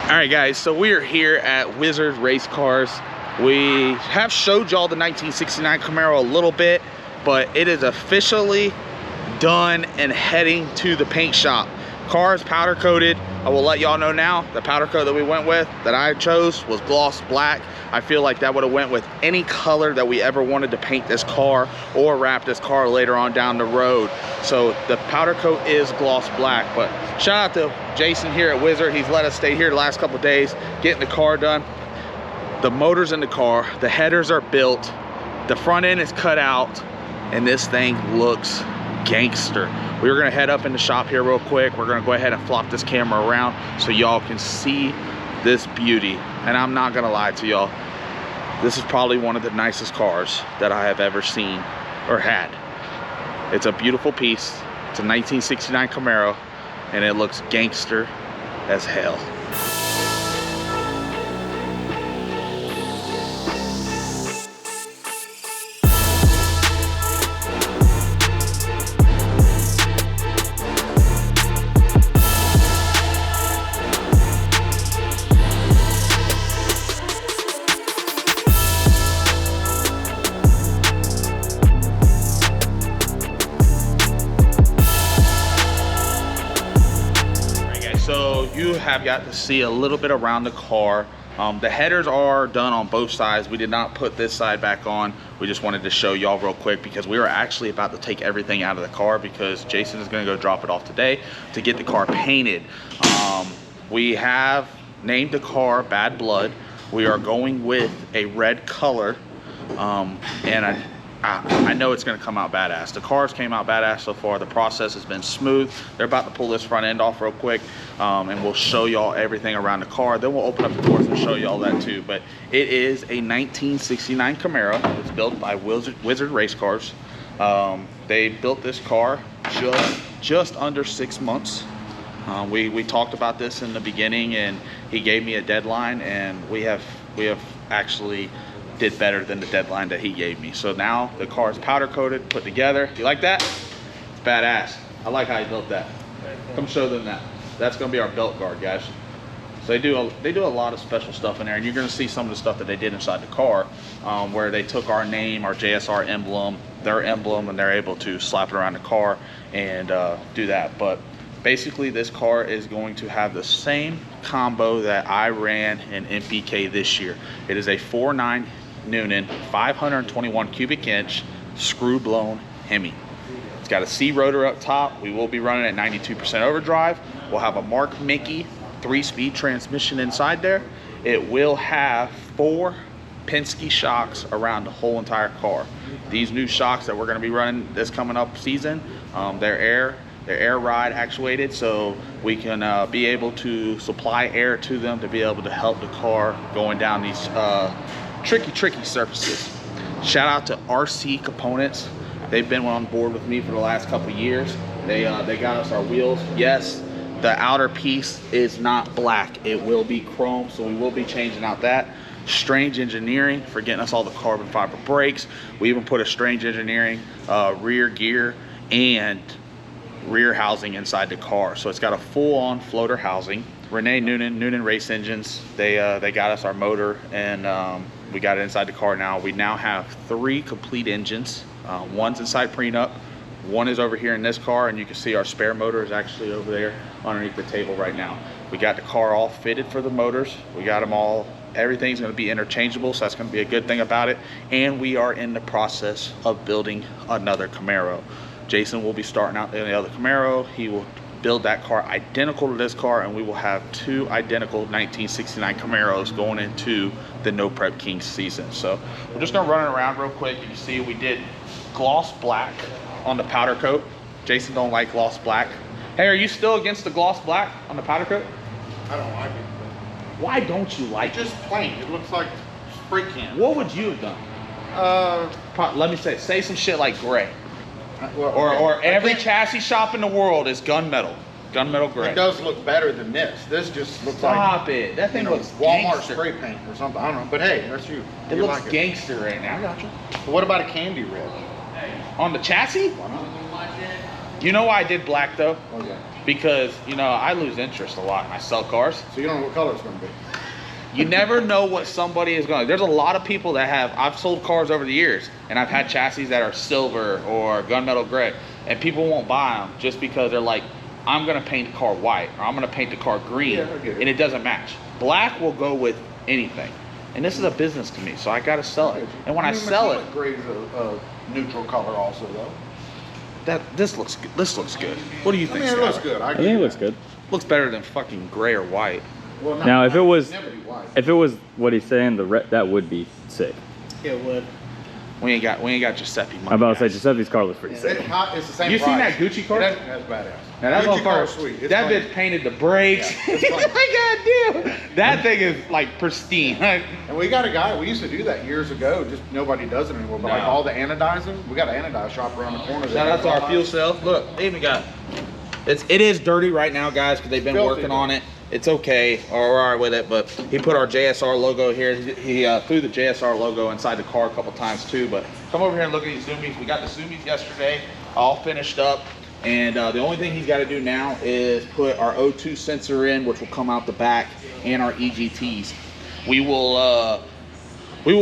All right, guys, so we are here at Wizard Race Cars. We have showed y'all the 1969 Camaro a little bit, but it is officially done and heading to the paint shop. Car is powder coated. I will let y'all know now, the powder coat that we went with, that I chose, was gloss black. I feel like that would have went with any color that we ever wanted to paint this car or wrap this car later on down the road. So the powder coat is gloss black. But shout out to Jason here at Wizard. He's let us stay here the last couple of days, getting the car done. The motor's in the car, the headers are built, the front end is cut out, and this thing looks gangster. We're gonna head up in the shop here real quick. We're gonna go ahead and flop this camera around so y'all can see this beauty. And I'm not gonna lie to y'all, this is probably one of the nicest cars that I have ever seen or had. It's a beautiful piece. It's a 1969 Camaro, and it looks gangster as hell. So you have got to see a little bit around the car. The headers are done on both sides. We did not put this side back on. We just wanted to show y'all real quick because we were actually about to take everything out of the car because Jason is gonna go drop it off today to get the car painted. We have named the car Bad Blood. We are going with a red color, and I know it's gonna come out badass. The cars came out badass so far. The process has been smooth. They're about to pull this front end off real quick, and we'll show y'all everything around the car. Then we'll open up the doors and show y'all that too. But it is a 1969 Camaro. It's built by Wizard Race Cars. They built this car just under 6 months. We talked about this in the beginning, and he gave me a deadline, and we have actually did better than the deadline that he gave me. So now the car is powder coated, put together. You like that? It's badass. I like how he built that. Come show them that. That's gonna be our belt guard, guys. So they do a lot of special stuff in there, and you're gonna see some of the stuff that they did inside the car, where they took our name, our JSR emblem, their emblem, and they're able to slap it around the car and do that. But basically this car is going to have the same combo that I ran in MPK this year. It is a 4.9 Noonan 521 cubic inch screw blown Hemi. It's got a C rotor up top. We will be running at 92% overdrive. We'll have a Mark Mickey 3-speed transmission inside there. It will have 4 Penske shocks around the whole entire car. These new shocks that we're going to be running this coming up season, they're air ride actuated, so we can be able to supply air to them to be able to help the car going down these tricky surfaces. Shout out to RC Components. They've been on board with me for the last couple years. They got us our wheels. Yes, the outer piece is not black. It will be chrome, so we will be changing out that. Strange Engineering for getting us all the carbon fiber brakes. We even put a Strange Engineering rear gear and rear housing inside the car, so it's got a full-on floater housing. Renee Noonan Race Engines, they got us our motor, and we got it inside the car now. We now have 3 complete engines. One's inside prenup, one is over here in this car, and you can see our spare motor is actually over there underneath the table right now. We got the car all fitted for the motors. We got them all, everything's gonna be interchangeable, so that's gonna be a good thing about it. And we are in the process of building another Camaro. Jason will be starting out in the other Camaro. He will build that car identical to this car, and we will have 2 identical 1969 Camaros going into the No Prep Kings season. So we're just gonna run it around real quick. You can see we did gloss black on the powder coat. Jason don't like gloss black. Hey, are you still against the gloss black on the powder coat? I don't like it. Why don't you like it? Just plain. It looks like spray can. What would you have done? Let me say some shit like gray. Well, or every chassis shop in the world is gunmetal gray. It does look better than this. This just looks Stop it. That thing looks Walmart gangster. spray paint or something. I don't know. But hey, that's you. It You looks like gangster right now. I got you. So what about a candy red? On the chassis? Why not? You know why I did black though? Oh yeah. because, you know, I lose interest a lot. I sell cars. So you don't know what color it's gonna be. You never know what somebody is going to. There's a lot of people that have, I've sold cars over the years, and I've had chassis that are silver or gunmetal gray, and people won't buy them just because they're like, I'm going to paint the car white, or I'm going to paint the car green, Yeah, I get it. and it doesn't match. Black will go with anything. And this is a business to me, so I got to sell it. And when I sell it, Gray is a neutral color also, though. this looks good. This looks good. What do you I think, mean, it looks Skylar? good. I think it looks good. Looks better than fucking gray or white. Well, Now, if it was, never be white. if it was what he's saying, that would be sick. It would. We ain't got Giuseppe money. I'm about to say guys. Giuseppe's car looks pretty sick. It's the same You seen price. that Gucci car? That's badass. Now that Gucci motherfucker, car's sweet. It's that clean. bitch painted the brakes. Yeah, it's clean. God damn, that thing is like pristine. And we got a guy, we used to do that years ago, just nobody does it anymore. But like No. all the anodizing, we got an anodize shop around the corner. Shout out to our fuel cell. Look, they even got. It is dirty right now, guys, because they've been Filthy working dirty. on it. It's okay, or we're all right with it. But he put our JSR logo here. He threw the JSR logo inside the car a couple times too. But come over here and look at these zoomies. We got the zoomies yesterday, all finished up. And the only thing he's got to do now is put our O2 sensor in, which will come out the back, and our EGTs. We will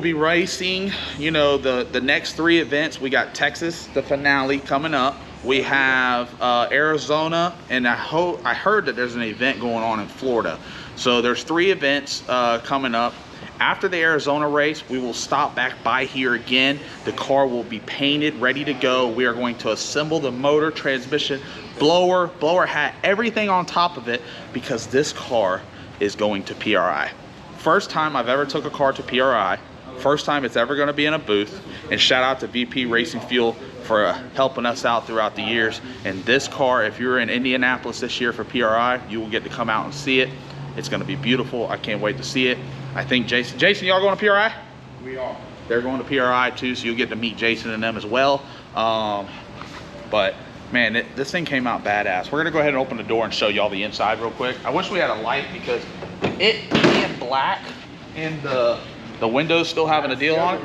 be racing, you know, the next 3 events. We got Texas, the finale coming up. We have Arizona, and I heard that there's an event going on in Florida. So there's 3 events coming up. After the Arizona race, we will stop back by here again. The car will be painted, ready to go. We are going to assemble the motor, transmission, blower hat, everything on top of it, because this car is going to PRI. First time I've ever took a car to PRI. First time it's ever going to be in a booth. And shout out to VP Racing Fuel for helping us out throughout the years. And this car, if you're in Indianapolis this year for PRI, you will get to come out and see it. It's going to be beautiful. I can't wait to see it. I think Jason, y'all going to PRI? We are. They're going to PRI too, so you'll get to meet Jason and them as well. But man, this thing came out badass. We're gonna go ahead and open the door and show y'all the inside real quick. I wish we had a light because it being black and the windows still having a deal on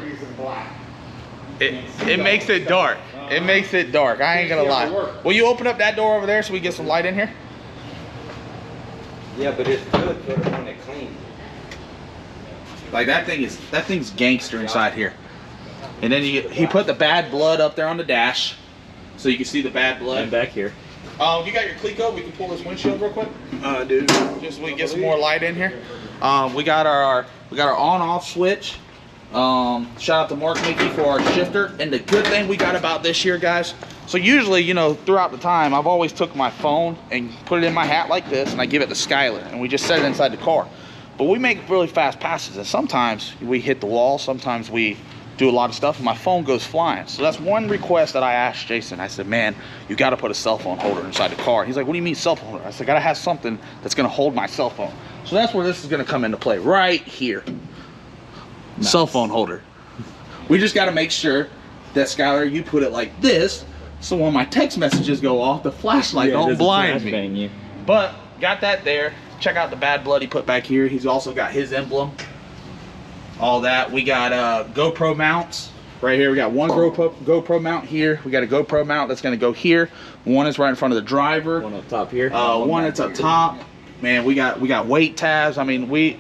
it. It makes it dark. It makes it dark. I ain't gonna lie. Will you open up that door over there so we get some light in here? Yeah, but it's good for the one that clean. Like that thing's gangster inside here. And then he put the bad blood up there on the dash, so you can see the bad blood. And back here. You got your Clico? We can pull this windshield real quick. Dude. Just so we can get some more light in here. We got our on-off switch. Shout out to Mark Mickey for our shifter. And the good thing we got about this here, guys. So usually, you know, throughout the time, I've always took my phone and put it in my hat like this, and I give it to Skylar, and we just set it inside the car. But we make really fast passes, and sometimes we hit the wall, sometimes we do a lot of stuff, and my phone goes flying. So that's one request that I asked Jason. I said, man, you got to put a cell phone holder inside the car. He's like, what do you mean cell phone holder? I said, got to have something that's going to hold my cell phone. So that's where this is going to come into play, right here. Nice. Cell phone holder. We just got to make sure that, Skylar, you put it like this, so when my text messages go off, the flashlight don't blind me. Bang you. But got that there. Check out the bad blood he put back here. He's also got his emblem. All that. We got GoPro mounts right here. We got one GoPro mount here. We got a GoPro mount that's going to go here. One is right in front of the driver. One up top here. One that's up top. Man, we got weight tabs. I mean, we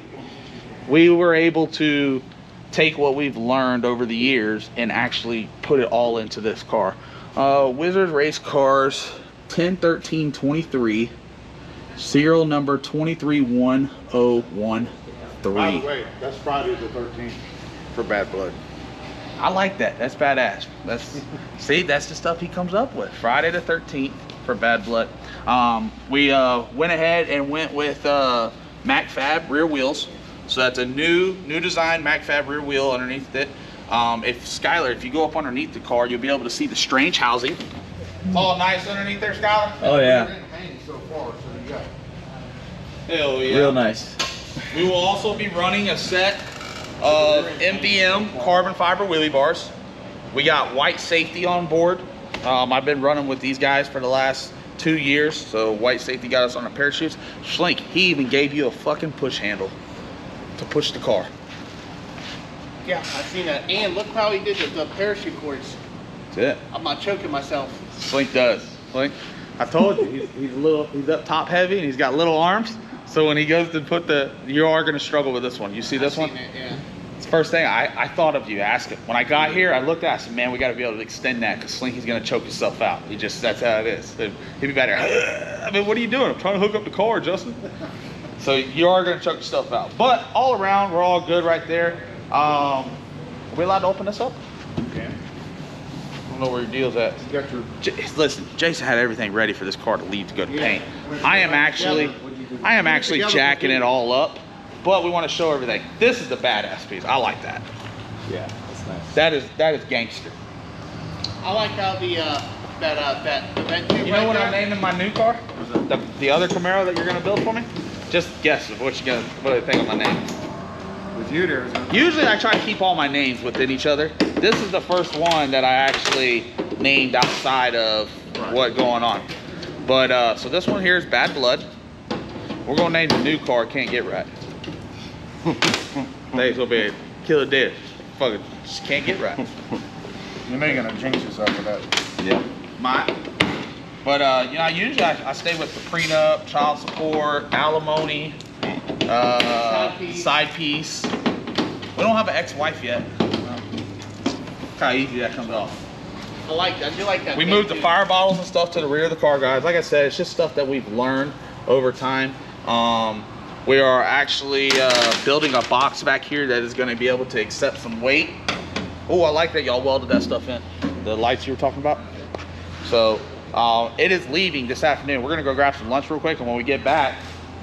were able to take what we've learned over the years and actually put it all into this car. Wizards Race Cars 101323, serial number 231013. By the way, that's Friday the 13th for Bad Blood. I like that. That's badass. See, that's the stuff he comes up with. Friday the 13th for Bad Blood. We went ahead and went with MacFab rear wheels. So that's a new design MacFab rear wheel underneath it. Skylar, if you go up underneath the car, you'll be able to see the strange housing. It's all nice underneath there, Skylar. Oh yeah. So far, so you got Hell yeah. Real nice. We will also be running a set of MVM carbon fiber wheelie bars. We got white safety on board. I've been running with these guys for the last 2 years, so white safety got us on our parachutes. Schlink, he even gave you a fucking push handle to push the car. Yeah, I've seen that. And look how he did the parachute cords. That's it. I'm not choking myself. Slink does. Slink. I told you, he's up top heavy and he's got little arms. So when he goes to put you are gonna struggle with this one. You see this one? Yeah. It's the first thing I thought of you, ask him. When I got here, I looked at it, I said, man, we gotta be able to extend that because Slinky's gonna choke himself out. That's how it is. He'd be better. I mean, what are you doing? I'm trying to hook up the car, Justin. So you are gonna choke yourself out. But all around, we're all good right there. Are we allowed to open this up? Okay. I don't know where your deal's at. You got your. Listen, Jason had everything ready for this car to leave to go to paint. I am actually jacking it all up, but we want to show everything. This is the badass piece. I like that. Yeah, that's nice. That is gangster. I like how the vent tube You know right what there. I'm naming my new car? The other Camaro that you're gonna build for me? Just guess what I think of my name. With you there. Usually I try to keep all my names within each other. This is the first one that I actually named outside of what going on. But so this one here is Bad Blood. We're gonna name the new car Can't Get Right. Thanks gonna be Killer Dead. Fucking just can't get right. You know you're gonna jinx yourself with that. Yeah. But you know, usually I stay with the prenup, child support, alimony, side piece. We don't have an ex-wife yet. Look how easy that comes off. I do like that. We moved the fire bottles and stuff to the rear of the car, guys. Like I said, it's just stuff that we've learned over time. We are actually building a box back here that is going to be able to accept some weight. Oh, I like that y'all welded that stuff in. The lights you were talking about. So it is leaving this afternoon. We're going to go grab some lunch real quick, and when we get back,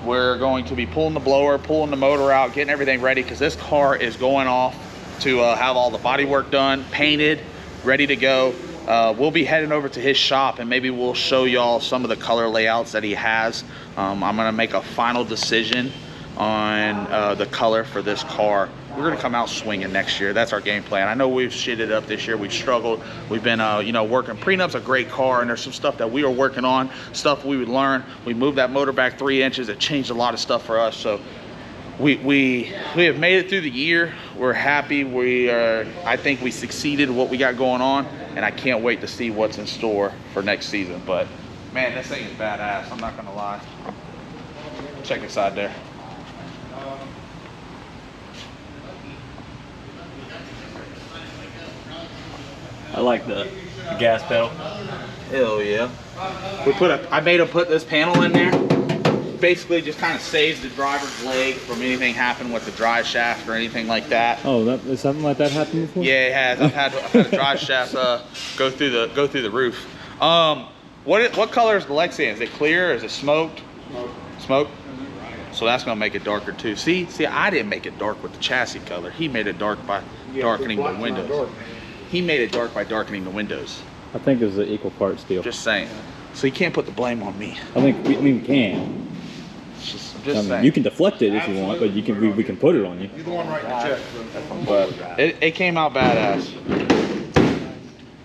we're going to be pulling the blower, pulling the motor out, getting everything ready, because this car is going off to have all the body work done, painted, ready to go. We'll be heading over to his shop, and maybe we'll show y'all some of the color layouts that he has. I'm gonna make a final decision on the color for this car. We're gonna come out swinging next year. That's our game plan. I know we've shitted up this year. We've struggled. We've been, you know, working. Prenup's a great car, and there's some stuff that we are working on, stuff we would learn. We moved that motor back 3 inches. It changed a lot of stuff for us. So we have made it through the year. We're happy. I think we succeeded in what we got going on, and I can't wait to see what's in store for next season. But man, this thing is badass. I'm not gonna lie. Check inside there. I like the gas pedal. Hell yeah. I made him put this panel in there. Basically just kind of saves the driver's leg from anything happening with the drive shaft or anything like that. Oh, is something like that happened before? Yeah, it has. I've had a drive shaft go through the roof. What color is the Lexian? Is it clear? Is it smoked? Smoke. So that's gonna make it darker too. See, I didn't make it dark with the chassis color. He made it dark by darkening the windows. He made it dark by darkening the windows. I think it was an equal parts deal. Just saying. So you can't put the blame on me. I think we can. Just I mean, saying. you can deflect it if you want, but we can put it on you. You're the one writing the check. But it came out badass.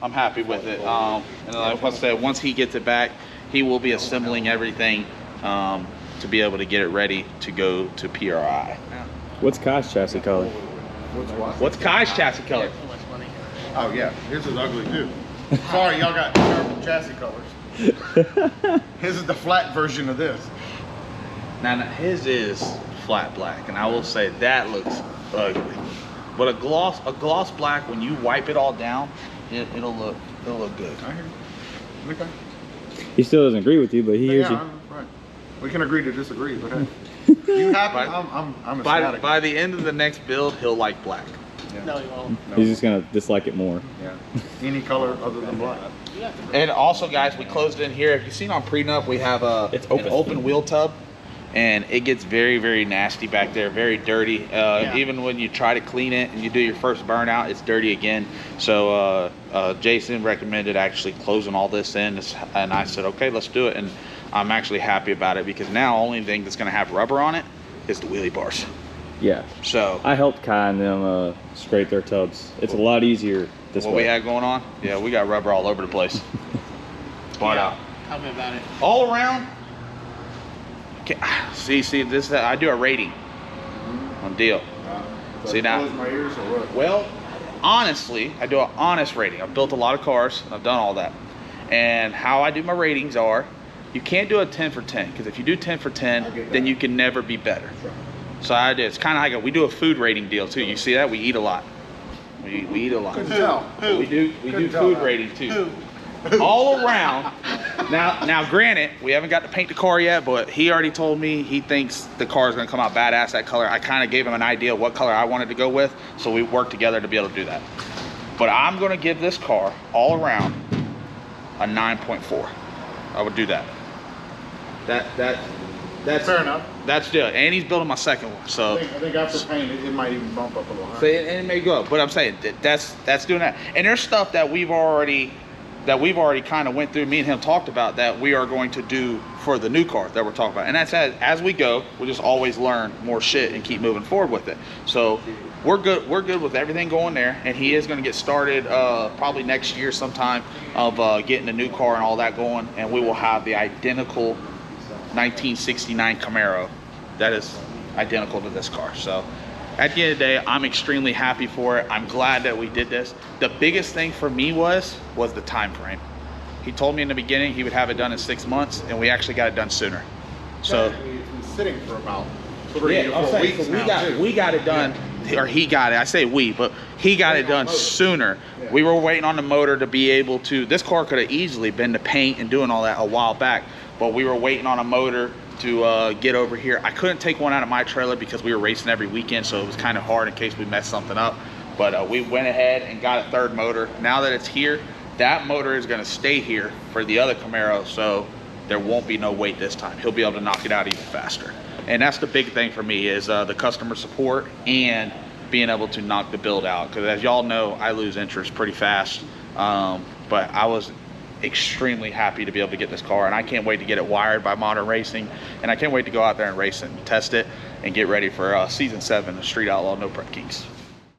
I'm happy with it. And like I said, once he gets it back, he will be assembling everything to be able to get it ready to go to PRI. What's Kai's chassis color? What's Kai's chassis color? Oh yeah, his is ugly too. Sorry, y'all got terrible chassis colors. His is the flat version of this. Now his is flat black, and I will say that looks ugly. But a gloss black, when you wipe it all down, it'll look good. I hear you. Okay. He still doesn't agree with you, but he hears you. Right. We can agree to disagree, but hey. You happy? I'm ecstatic. By the end of the next build, he'll like black. Yeah. No, you won't. No. He's just gonna dislike it more. Yeah. Any color other than black. And also, guys, we closed in here. If you've seen on prenup, we have It's an open. open wheel tub, and it gets very, very nasty back there, very dirty. Even when you try to clean it and you do your first burnout, it's dirty again. So Jason recommended actually closing all this in, and I said, okay, let's do it. And I'm actually happy about it, because now only thing that's going to have rubber on it is the wheelie bars. Yeah. So I helped Kai and them scrape their tubs. It's a lot easier this what way. we had going on, yeah, we got rubber all over the place. But Tell me about it. all around, see this, I do a rating on deal. See now, Close my ears or what? well, honestly, I do an honest rating. I've built a lot of cars, I've done all that, and how I do my ratings are, You can't do a 10 for 10, because if you do 10 for 10, then you can never be better. So I did. It's kind of like we do a food rating deal too. You see that? We eat a lot. We eat a lot. Couldn't tell. We do Couldn't tell food that. rating too. All around. Now granted, we haven't got to paint the car yet, but he already told me he thinks the car is going to come out badass, that color. I kind of gave him an idea of what color I wanted to go with, so we worked together to be able to do that. But I'm going to give this car all around a 9.4. I would do that. That's Fair enough. That's good. And he's building my second one, so I think after paint, it might even bump up a little higher. so it may go up. But I'm saying that's doing that. And there's stuff that we've already kind of went through. Me and him talked about that we are going to do for the new car that we're talking about. And that's as we go, we'll just always learn more shit and keep moving forward with it. So we're good with everything going there. And he is going to get started probably next year sometime of getting the new car and all that going. And we will have the identical 1969 Camaro that is identical to this car. So at the end of the day, I'm extremely happy for it. I'm glad that we did this. The biggest thing for me was the time frame. He told me in the beginning he would have it done in 6 months, and we actually got it done sooner. So It's been sitting for about 3 to 4 I'm saying, weeks so now. we got it done, or he got it. I say we, but he got it done sooner. Yeah. We were waiting on the motor to be able to. This car could have easily been to paint and doing all that a while back, but we were waiting on a motor to get over here. I couldn't take one out of my trailer because we were racing every weekend, so it was kind of hard in case we messed something up. But we went ahead and got a third motor. Now that it's here, that motor is going to stay here for the other Camaro, so there won't be no wait this time. He'll be able to knock it out even faster. And that's the big thing for me is the customer support and being able to knock the build out. Because as y'all know, I lose interest pretty fast. But I was extremely happy to be able to get this car, and I can't wait to get it wired by Modern Racing, and I can't wait to go out there and race it and test it and get ready for season 7 of Street Outlaw No Prep Kings.